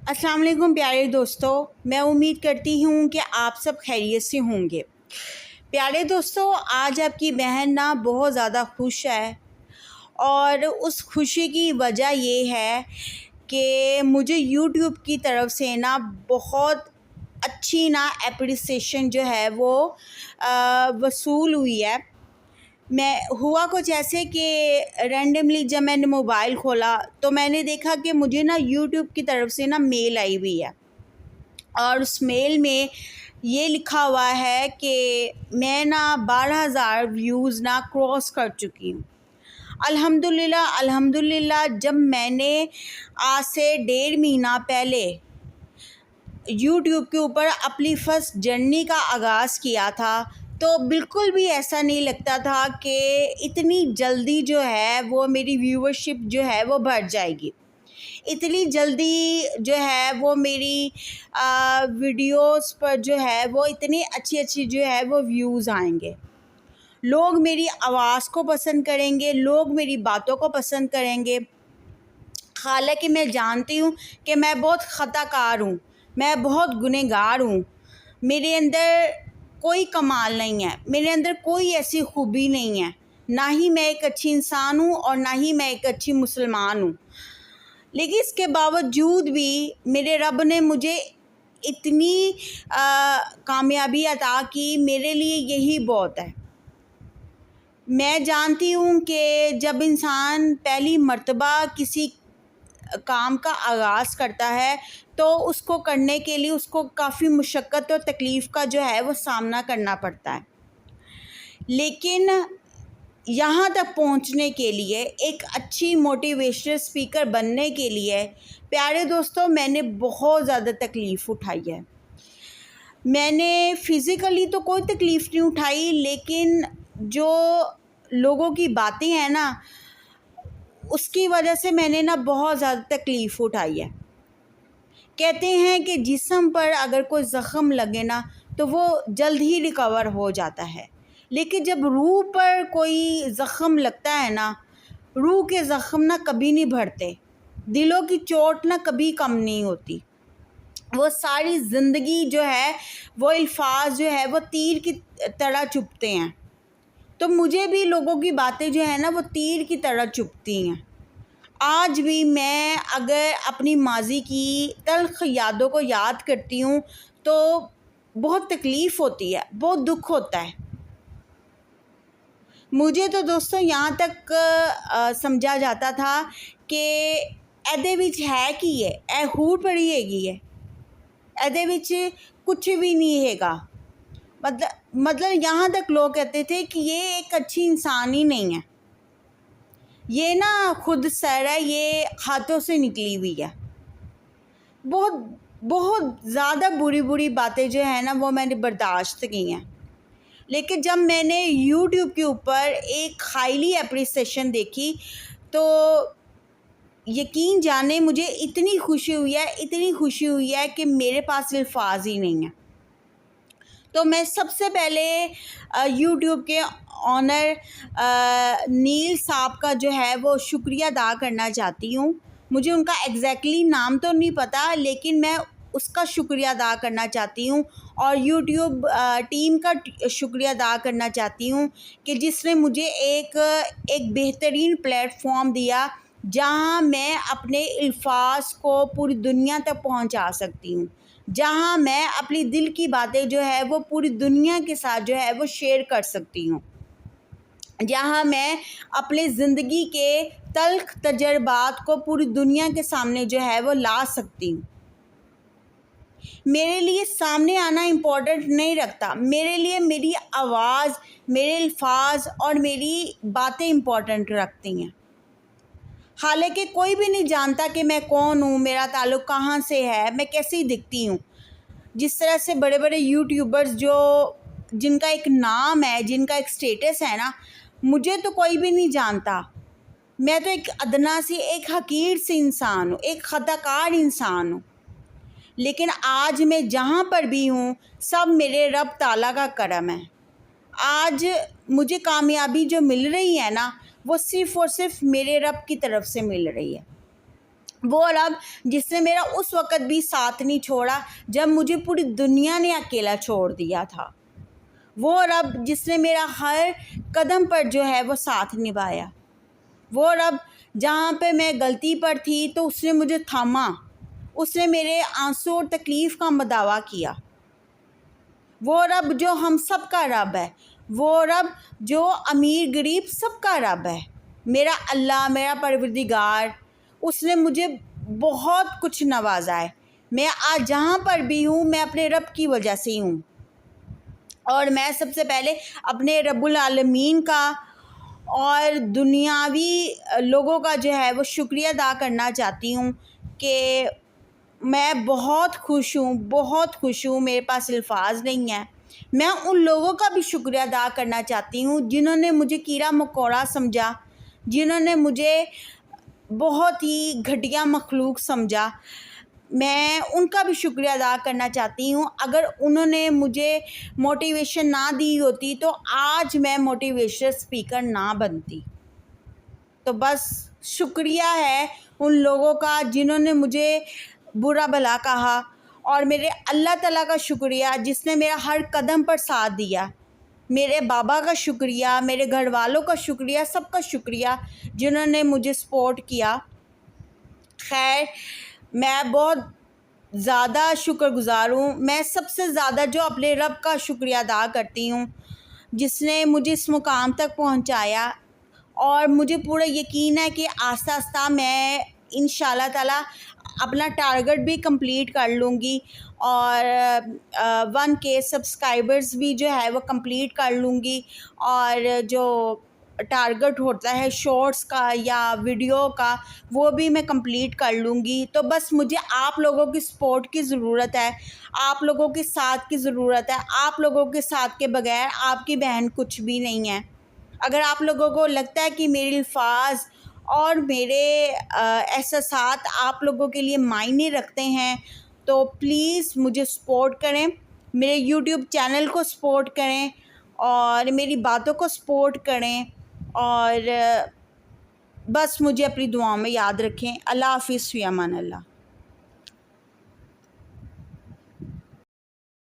अस्सलाम वालेकुम प्यारे दोस्तों, मैं उम्मीद करती हूँ कि आप सब खैरियत से होंगे। प्यारे दोस्तों, आज आपकी बहन ना बहुत ज़्यादा खुश है और उस खुशी की वजह ये है कि मुझे यूट्यूब की तरफ से ना बहुत अच्छी ना एप्रिसिएशन जो है वो वसूल हुई है। मैं हुआ कुछ ऐसे कि रैंडमली जब मैंने मोबाइल खोला तो मैंने देखा कि मुझे ना यूट्यूब की तरफ से ना मेल आई हुई है और उस मेल में ये लिखा हुआ है कि मैं ना 12,000 व्यूज़ ना क्रॉस कर चुकी हूँ। अल्हम्दुलिल्लाह अल्हम्दुलिल्लाह। जब मैंने आज से 1.5 महीना पहले यूट्यूब के ऊपर अपनी फर्स्ट जर्नी का आगाज़ किया था तो बिल्कुल भी ऐसा नहीं लगता था कि इतनी जल्दी जो है वो मेरी व्यूअरशिप जो है वो बढ़ जाएगी, इतनी जल्दी जो है वो मेरी वीडियोस पर जो है वो इतनी अच्छी अच्छी जो है वो व्यूज़ आएंगे। लोग मेरी आवाज़ को पसंद करेंगे, लोग मेरी बातों को पसंद करेंगे। हालांकि मैं जानती हूँ कि मैं बहुत ख़ताकार हूँ, मैं बहुत गुनहगार हूँ, मेरे अंदर कोई कमाल नहीं है, मेरे अंदर कोई ऐसी खूबी नहीं है, ना ही मैं एक अच्छी इंसान हूँ और ना ही मैं एक अच्छी मुसलमान हूँ। लेकिन इसके बावजूद भी मेरे रब ने मुझे इतनी कामयाबी अता की, मेरे लिए यही बहुत है। मैं जानती हूँ कि जब इंसान पहली मर्तबा किसी काम का आगाज़ करता है तो उसको करने के लिए उसको काफ़ी मुशक्क़त और तकलीफ़ का जो है वो सामना करना पड़ता है। लेकिन यहाँ तक पहुँचने के लिए, एक अच्छी मोटिवेशनल स्पीकर बनने के लिए प्यारे दोस्तों मैंने बहुत ज़्यादा तकलीफ़ उठाई है। मैंने फ़िज़िकली तो कोई तकलीफ़ नहीं उठाई, लेकिन जो लोगों की बातें हैं ना उसकी वजह से मैंने ना बहुत ज़्यादा तकलीफ़ उठाई है। कहते हैं कि जिस्म पर अगर कोई ज़ख़म लगे ना तो वो जल्द ही रिकवर हो जाता है, लेकिन जब रूह पर कोई ज़ख़म लगता है ना, रूह के ज़ख़म ना कभी नहीं भरते, दिलों की चोट ना कभी कम नहीं होती। वो सारी ज़िंदगी जो है वो अल्फाज जो है वो तीर की तरह चुभते हैं। तो मुझे भी लोगों की बातें जो है ना वो तीर की तरह चुभती हैं। आज भी मैं अगर अपनी माज़ी की तल्ख़ यादों को याद करती हूँ तो बहुत तकलीफ़ होती है, बहुत दुख होता है। मुझे तो दोस्तों यहाँ तक समझा जाता था कि एदे विच है की है, ए हूर पड़ी हैगी है, एदे विच कुछ भी नहीं हैगा। मतलब यहाँ तक लोग कहते थे कि ये एक अच्छी इंसान ही नहीं है, ये ना खुद सर है, ये हाथों से निकली हुई है। बहुत बहुत ज़्यादा बुरी बुरी बातें जो है ना वो मैंने बर्दाश्त की हैं। लेकिन जब मैंने यूट्यूब के ऊपर एक हाईली एप्रिसिएशन देखी तो यकीन जाने मुझे इतनी खुशी हुई है, इतनी खुशी हुई है कि मेरे पास अल्फाज ही नहीं है। तो मैं सबसे पहले यूट्यूब के ऑनर नील साहब का जो है वो शुक्रिया अदा करना चाहती हूँ। मुझे उनका एग्जैक्टली नाम तो नहीं पता, लेकिन मैं उसका शुक्रिया अदा करना चाहती हूँ और यूट्यूब टीम का शुक्रिया अदा करना चाहती हूँ कि जिसने मुझे एक बेहतरीन प्लेटफॉर्म दिया जहाँ मैं अपने अल्फाज को पूरी दुनिया तक पहुँचा सकती हूँ, जहाँ मैं अपनी दिल की बातें जो है वो पूरी दुनिया के साथ जो है वो शेयर कर सकती हूँ, जहाँ मैं अपने ज़िंदगी के तल्ख़ तजर्बात को पूरी दुनिया के सामने जो है वो ला सकती हूँ। मेरे लिए सामने आना इम्पोर्टेंट नहीं रखता, मेरे लिए मेरी आवाज़, मेरे अल्फाज और मेरी बातें इम्पोर्टेंट रखती हैं। हालांकि कोई भी नहीं जानता कि मैं कौन हूँ, मेरा ताल्लुक़ कहाँ से है, मैं कैसी दिखती हूँ। जिस तरह से बड़े बड़े यूट्यूबर्स जो जिनका एक नाम है, जिनका एक स्टेटस है ना, मुझे तो कोई भी नहीं जानता। मैं तो एक अदना सी, एक हकीर सी इंसान हूँ, एक ख़ताकार इंसान हूँ। लेकिन आज मैं जहाँ पर भी हूँ सब मेरे रब ताला का करम है। आज मुझे कामयाबी जो मिल रही है ना वो सिर्फ़ और सिर्फ मेरे रब की तरफ से मिल रही है। وہ رب جس نے میرا اس وقت بھی ساتھ نہیں چھوڑا جب مجھے پوری دنیا نے اکیلا چھوڑ دیا تھا، وہ رب جس نے میرا ہر قدم پر جو ہے وہ ساتھ نبھایا، وہ رب جہاں پہ میں غلطی پر تھی تو اس نے مجھے تھاما، اس نے میرے آنسو اور تکلیف کا مداوا کیا، وہ رب جو ہم سب کا رب ہے، وہ رب جو امیر غریب سب کا رب ہے، میرا اللہ، میرا پروردگار، اس نے مجھے بہت کچھ نوازا ہے۔ میں آج جہاں پر بھی ہوں میں اپنے رب کی وجہ سے ہی ہوں، اور میں سب سے پہلے اپنے رب العالمین کا اور دنیاوی لوگوں کا جو ہے وہ شکریہ ادا کرنا چاہتی ہوں کہ میں بہت خوش ہوں، بہت خوش ہوں، میرے پاس الفاظ نہیں ہیں۔ میں ان لوگوں کا بھی شکریہ ادا کرنا چاہتی ہوں جنہوں نے مجھے کیڑا مکوڑا سمجھا، جنہوں نے مجھے بہت ہی گھٹیا مخلوق سمجھا، میں ان کا بھی شکریہ ادا کرنا چاہتی ہوں۔ اگر انہوں نے مجھے موٹیویشن نہ دی ہوتی تو آج میں موٹیویشن اسپیکر نہ بنتی۔ تو بس شکریہ ہے ان لوگوں کا جنہوں نے مجھے برا بھلا کہا، اور میرے اللہ تعالیٰ کا شکریہ جس نے میرا ہر قدم پر ساتھ دیا، میرے بابا کا شکریہ، میرے گھر والوں کا شکریہ، سب کا شکریہ جنہوں نے مجھے سپورٹ کیا۔ خیر، میں بہت زیادہ شکر گزار ہوں۔ میں سب سے زیادہ جو اپنے رب کا شکریہ ادا کرتی ہوں جس نے مجھے اس مقام تک پہنچایا، اور مجھے پورا یقین ہے کہ آہستہ آہستہ میں انشاءاللہ تعالیٰ اپنا ٹارگٹ بھی کمپلیٹ کر لوں گی، اور 1K سبسکرائبرز بھی جو ہے وہ کمپلیٹ کر لوں گی، اور جو ٹارگٹ ہوتا ہے شارٹس کا یا ویڈیو کا وہ بھی میں کمپلیٹ کر لوں گی۔ تو بس مجھے آپ لوگوں کی سپورٹ کی ضرورت ہے، آپ لوگوں کے ساتھ کی ضرورت ہے۔ آپ لوگوں کے ساتھ کے بغیر آپ کی بہن کچھ بھی نہیں ہے۔ اگر آپ لوگوں کو لگتا ہے کہ میرے الفاظ اور میرے احساسات آپ لوگوں کے لیے معنی رکھتے ہیں تو پلیز مجھے سپورٹ کریں، میرے یوٹیوب چینل کو سپورٹ کریں، اور میری باتوں کو سپورٹ کریں، اور بس مجھے اپنی دعاؤں میں یاد رکھیں۔ اللہ حافظ، فی امان اللہ۔